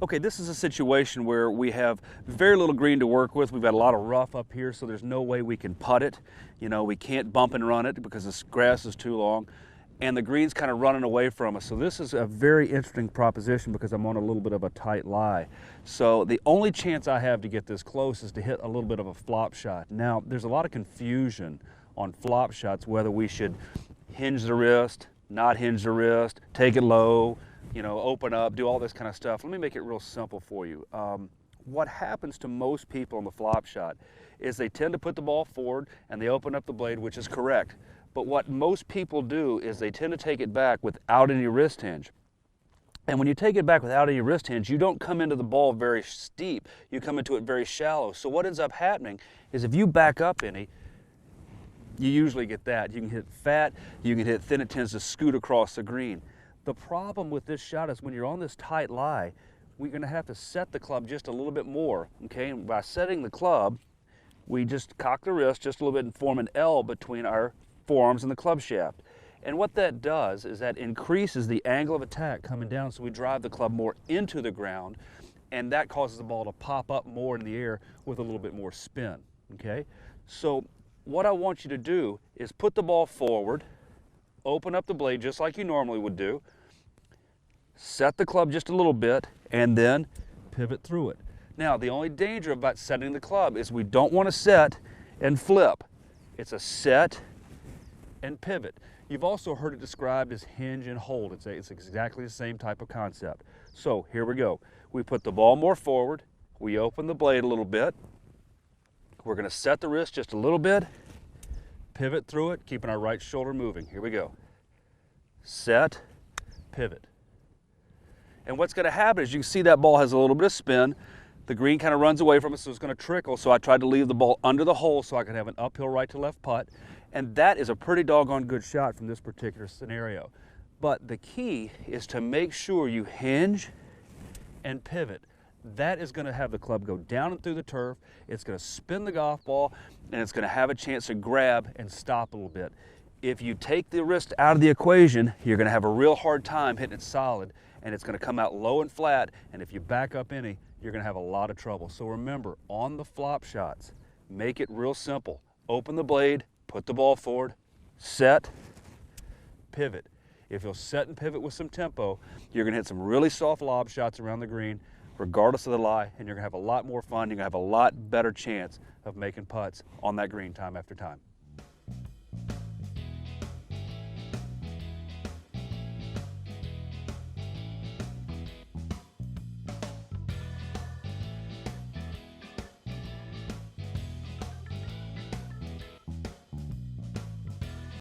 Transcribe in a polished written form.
Okay, this is a situation where we have very little green to work with. We've got a lot of rough up here, so there's no way we can putt it. You know, we can't bump and run it because this grass is too long, and the green's kind of running away from us. So this is a very interesting proposition because I'm on a little bit of a tight lie. So the only chance I have to get this close is to hit a little bit of a flop shot. Now, there's a lot of confusion on flop shots, whether we should hinge the wrist, not hinge the wrist, take it low, you know, open up, do all this kind of stuff. Let me make it real simple for you. What happens to most people on the flop shot is they tend to put the ball forward and they open up the blade, which is correct. But what most people do is they tend to take it back without any wrist hinge. And when you take it back without any wrist hinge, you don't come into the ball very steep. You come into it very shallow. So what ends up happening is if you back up any, you usually get that. You can hit fat, you can hit thin, it tends to scoot across the green. The problem with this shot is when you're on this tight lie, we're going to have to set the club just a little bit more, okay? And by setting the club, we just cock the wrist just a little bit and form an L between our forearms and the club shaft. And what that does is that increases the angle of attack coming down, so we drive the club more into the ground, and that causes the ball to pop up more in the air with a little bit more spin, okay? So what I want you to do is put the ball forward, open up the blade just like you normally would do, set the club just a little bit, and then pivot through it. Now, the only danger about setting the club is we don't want to set and flip. It's a set and pivot. You've also heard it described as hinge and hold. It's exactly the same type of concept. So here we go. We put the ball more forward. We open the blade a little bit. We're going to set the wrist just a little bit, pivot through it, keeping our right shoulder moving. Here we go. Set, pivot. And what's going to happen is you can see that ball has a little bit of spin. The green kind of runs away from us, so it's going to trickle. So I tried to leave the ball under the hole so I could have an uphill right to left putt. And that is a pretty doggone good shot from this particular scenario. But the key is to make sure you hinge and pivot. That is going to have the club go down and through the turf. It's going to spin the golf ball, and it's going to have a chance to grab and stop a little bit. If you take the wrist out of the equation, you're going to have a real hard time hitting it solid, and it's going to come out low and flat, and if you back up any, you're going to have a lot of trouble. So remember, on the flop shots, make it real simple. Open the blade, put the ball forward, set, pivot. If you'll set and pivot with some tempo, you're going to hit some really soft lob shots around the green, regardless of the lie, and you're going to have a lot more fun. You're going to have a lot better chance of making putts on that green time after time.